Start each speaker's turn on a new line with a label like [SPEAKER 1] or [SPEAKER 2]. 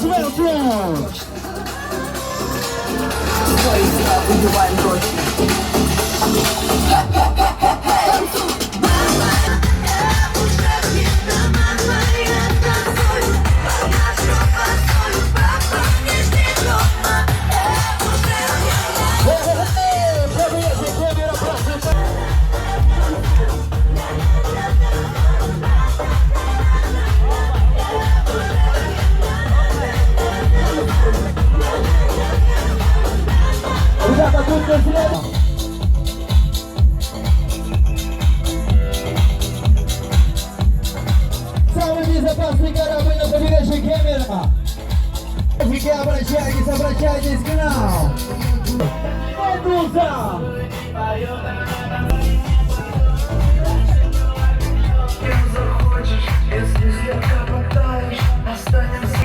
[SPEAKER 1] welcome!
[SPEAKER 2] Своих дел убиваем точно.
[SPEAKER 1] Ребята, тут не зря. Самый безопасный корабль на побережье Кемера. Обращайтесь к нам. Медуза!
[SPEAKER 3] Кем захочешь, если слегка попадаешь, останемся.